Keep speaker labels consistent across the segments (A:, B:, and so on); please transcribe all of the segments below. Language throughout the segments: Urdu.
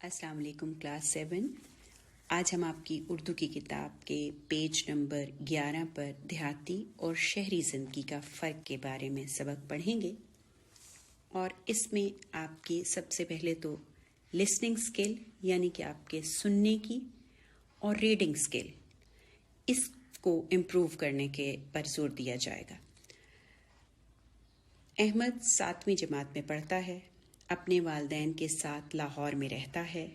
A: السلام علیکم کلاس 7۔ آج ہم آپ کی اردو کی کتاب کے پیج نمبر 11 پر دیہاتی اور شہری زندگی کا فرق کے بارے میں سبق پڑھیں گے، اور اس میں آپ کی سب سے پہلے تو لسننگ سکل یعنی کہ آپ کے سننے کی اور ریڈنگ سکل، اس کو امپروو کرنے کے پر زور دیا جائے گا۔ احمد 7ویں جماعت میں پڑھتا ہے، اپنے والدین کے ساتھ لاہور میں رہتا ہے۔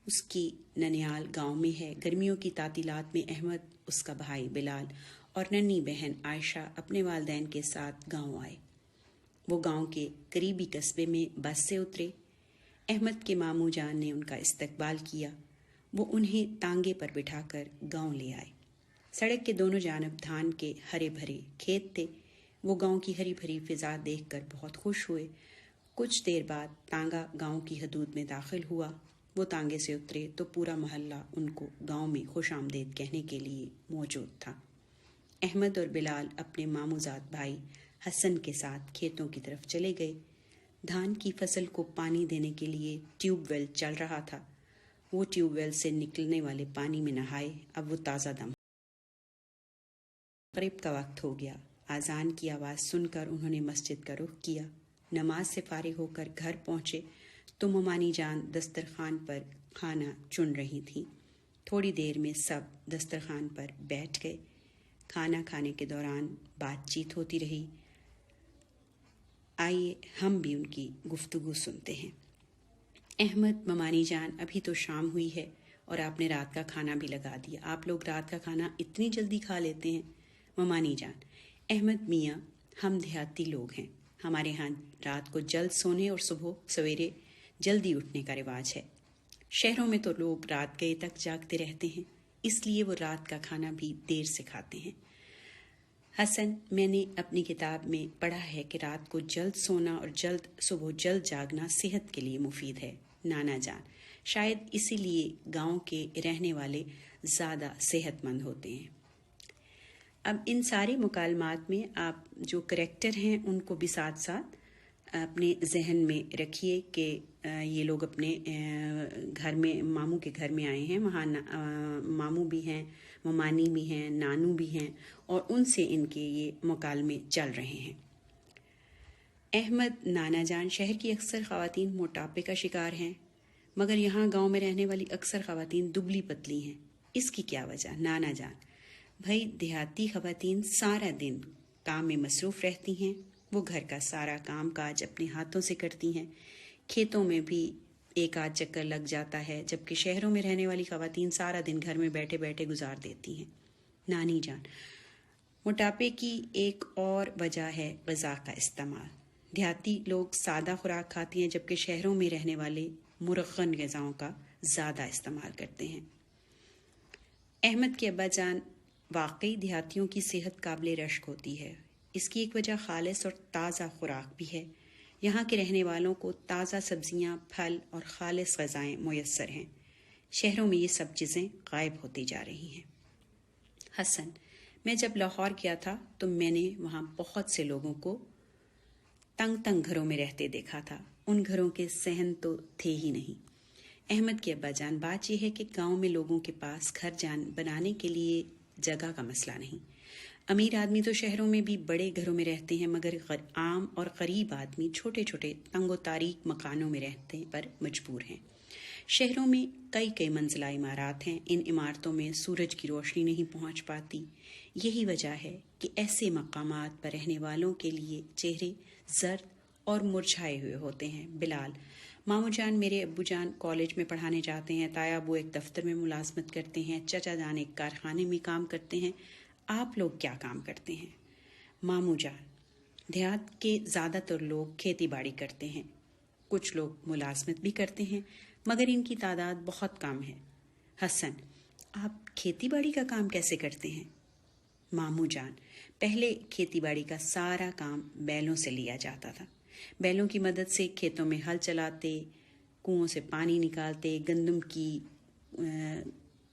A: اس کی ننیال گاؤں میں ہے۔ گرمیوں کی تعطیلات میں احمد، اس کا بھائی بلال اور ننھی بہن عائشہ اپنے والدین کے ساتھ گاؤں آئے۔ وہ گاؤں کے قریبی قصبے میں بس سے اترے۔ احمد کے ماموں جان نے ان کا استقبال کیا۔ وہ انہیں تانگے پر بٹھا کر گاؤں لے آئے۔ سڑک کے دونوں جانب دھان کے ہرے بھرے کھیت تھے۔ وہ گاؤں کی ہری بھری فضا دیکھ کر بہت خوش ہوئے۔ کچھ دیر بعد تانگا گاؤں کی حدود میں داخل ہوا۔ وہ تانگے سے اترے تو پورا محلہ ان کو گاؤں میں خوش آمدید کہنے کے لیے موجود تھا۔ احمد اور بلال اپنے ماموزاد بھائی حسن کے ساتھ کھیتوں کی طرف چلے گئے۔ دھان کی فصل کو پانی دینے کے لیے ٹیوب ویل چل رہا تھا۔ وہ ٹیوب ویل سے نکلنے والے پانی میں نہائے۔ اب وہ تازہ دم۔ مغرب کا وقت ہو گیا۔ اذان کی آواز سن کر انہوں نے مسجد کا رخ کیا۔ نماز سے فارغ ہو کر گھر پہنچے تو ممانی جان دسترخوان پر کھانا چن رہی تھیں۔ تھوڑی دیر میں سب دسترخوان پر بیٹھ گئے۔ کھانا کھانے کے دوران بات چیت ہوتی رہی۔ آئیے ہم بھی ان کی گفتگو سنتے ہیں۔ احمد: ممانی جان، ابھی تو شام ہوئی ہے اور آپ نے رات کا کھانا بھی لگا دیا۔ آپ لوگ رات کا کھانا اتنی جلدی کھا لیتے ہیں؟ ممانی جان: احمد میاں، ہم دیہاتی لوگ ہیں، ہمارے ہاں رات کو جلد سونے اور صبح سویرے جلدی اٹھنے کا رواج ہے۔ شہروں میں تو لوگ رات گئے تک جاگتے رہتے ہیں، اس لیے وہ رات کا کھانا بھی دیر سے کھاتے ہیں۔ حسن: میں نے اپنی کتاب میں پڑھا ہے کہ رات کو جلد سونا اور صبح جلد جاگنا صحت کے لیے مفید ہے۔ نانا جان: شاید اسی لیے گاؤں کے رہنے والے زیادہ صحت مند ہوتے ہیں۔ اب ان ساری مکالمات میں آپ جو کریکٹر ہیں ان کو بھی ساتھ ساتھ اپنے ذہن میں رکھیے کہ یہ لوگ اپنے گھر میں ماموں کے گھر میں آئے ہیں، وہاں ماموں بھی ہیں، ممانی بھی ہیں، نانو بھی ہیں، اور ان سے ان کے یہ مکالمے چل رہے ہیں۔ احمد: نانا جان، شہر کی اکثر خواتین موٹاپے کا شکار ہیں، مگر یہاں گاؤں میں رہنے والی اکثر خواتین دبلی پتلی ہیں، اس کی کیا وجہ؟ نانا جان: بھائی، دیہاتی خواتین سارا دن کام میں مصروف رہتی ہیں، وہ گھر کا سارا کام کاج اپنے ہاتھوں سے کرتی ہیں، کھیتوں میں بھی ایک آدھ چکر لگ جاتا ہے، جبکہ شہروں میں رہنے والی خواتین سارا دن گھر میں بیٹھے بیٹھے گزار دیتی ہیں۔ نانی جان: موٹاپے کی ایک اور وجہ ہے غذا کا استعمال۔ دیہاتی لوگ سادہ خوراک کھاتی ہیں، جبکہ شہروں میں رہنے والے مرغن غذاؤں کا زیادہ استعمال کرتے ہیں۔ احمد کے ابا جان: واقعی دیہاتیوں کی صحت قابل رشک ہوتی ہے۔ اس کی ایک وجہ خالص اور تازہ خوراک بھی ہے۔ یہاں کے رہنے والوں کو تازہ سبزیاں، پھل اور خالص غذائیں میسر ہیں۔ شہروں میں یہ سب چیزیں غائب ہوتی جا رہی ہیں۔ حسن: میں جب لاہور گیا تھا تو میں نے وہاں بہت سے لوگوں کو تنگ گھروں میں رہتے دیکھا تھا، ان گھروں کے صحن تو تھے ہی نہیں۔ احمد کے ابا جان: بات یہ ہے کہ گاؤں میں لوگوں کے پاس گھر بنانے کے لیے جگہ کا مسئلہ نہیں۔ امیر آدمی تو شہروں میں بھی بڑے گھروں میں رہتے ہیں، مگر عام اور غریب آدمی چھوٹے چھوٹے تنگ و تاریک مکانوں میں رہتے پر مجبور ہیں۔ شہروں میں کئی منزلہ عمارات ہیں، ان عمارتوں میں سورج کی روشنی نہیں پہنچ پاتی۔ یہی وجہ ہے کہ ایسے مقامات پر رہنے والوں کے لیے چہرے زرد اور مرجھائے ہوئے ہوتے ہیں۔ بلال: ماموں جان میرے ابو جان کالج میں پڑھانے جاتے ہیں، تایا ابو ایک دفتر میں ملازمت کرتے ہیں، چچا جان ایک کارخانے میں کام کرتے ہیں۔ آپ لوگ کیا کام کرتے ہیں؟ ماموں جان: دیہات کے زیادہ تر لوگ کھیتی باڑی کرتے ہیں، کچھ لوگ ملازمت بھی کرتے ہیں، مگر ان کی تعداد بہت کم ہے۔ حسن: آپ کھیتی باڑی کا کام کیسے کرتے ہیں؟ ماموں جان: پہلے کھیتی باڑی کا سارا کام بیلوں سے لیا جاتا تھا۔ بیلوں کی مدد سے کھیتوں میں ہل چلاتے، کنووں سے پانی نکالتے، گندم کی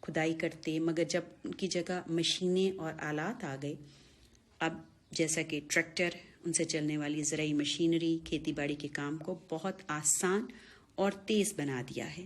A: کھدائی کرتے، مگر جب ان کی جگہ مشینیں اور آلات آ گئے، اب جیسا کہ ٹریکٹر، ان سے چلنے والی زرعی مشینری کھیتی باڑی کے کام کو بہت آسان اور تیز بنا دیا ہے۔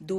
A: 2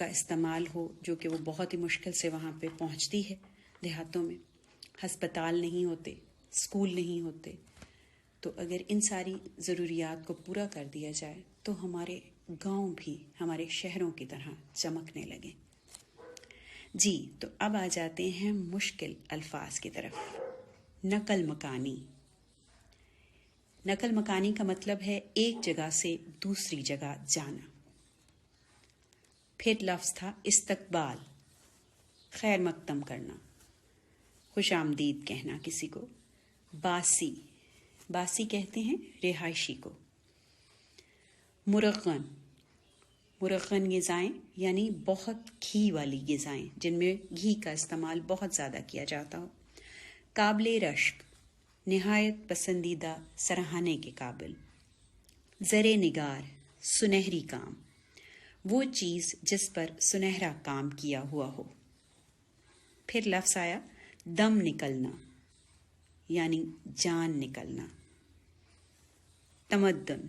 A: کا استعمال ہو جو کہ وہ بہت ہی مشکل سے وہاں پہ پہنچتی ہے. دیہاتوں میں ہسپتال نہیں ہوتے، اسکول نہیں ہوتے، تو اگر ان ساری ضروریات کو پورا کر دیا جائے تو ہمارے گاؤں بھی ہمارے شہروں کی طرح چمکنے لگیں. جی تو اب آ جاتے ہیں مشکل الفاظ کی طرف. نقل مکانی. نقل مکانی کا مطلب ہے ایک جگہ سے دوسری جگہ جانا. پھر لفظ تھا استقبال، خیر مقدم کرنا، خوش آمدید کہنا کسی کو. باسی، باسی کہتے ہیں رہائشی کو. مرغن، مرغن غذائیں یعنی بہت گھی والی غذائیں جن میں گھی کا استعمال بہت زیادہ کیا جاتا ہو. قابل رشک، نہایت پسندیدہ، سراہنے کے قابل. زر نگار، سنہری کام، وہ چیز جس پر سنہرا کام کیا ہوا ہو. پھر لفظ آیا دم نکلنا یعنی جان نکلنا. تمدن،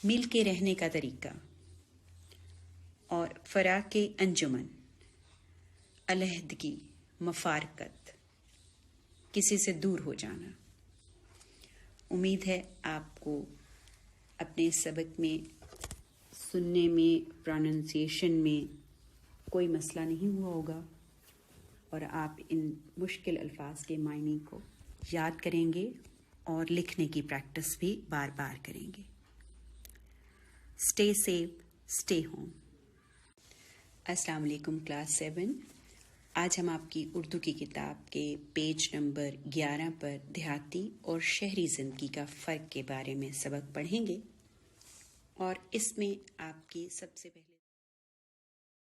A: مل کے رہنے کا طریقہ. اور فراق انجمن، علیحدگی، مفارقت، کسی سے دور ہو جانا. امید ہے آپ کو اپنے سبق میں سننے میں، پروننسیشن میں کوئی مسئلہ نہیں ہوا ہوگا اور آپ ان مشکل الفاظ کے معنی کو یاد کریں گے اور لکھنے کی پریکٹس بھی بار بار کریں گے. Stay safe, stay home. السلام علیکم کلاس 7. آج ہم آپ کی اردو کی کتاب کے پیج نمبر 11 پر دیہاتی اور شہری زندگی کا فرق کے بارے میں سبق پڑھیں گے. اور اس میں آپ کی سب سے پہلے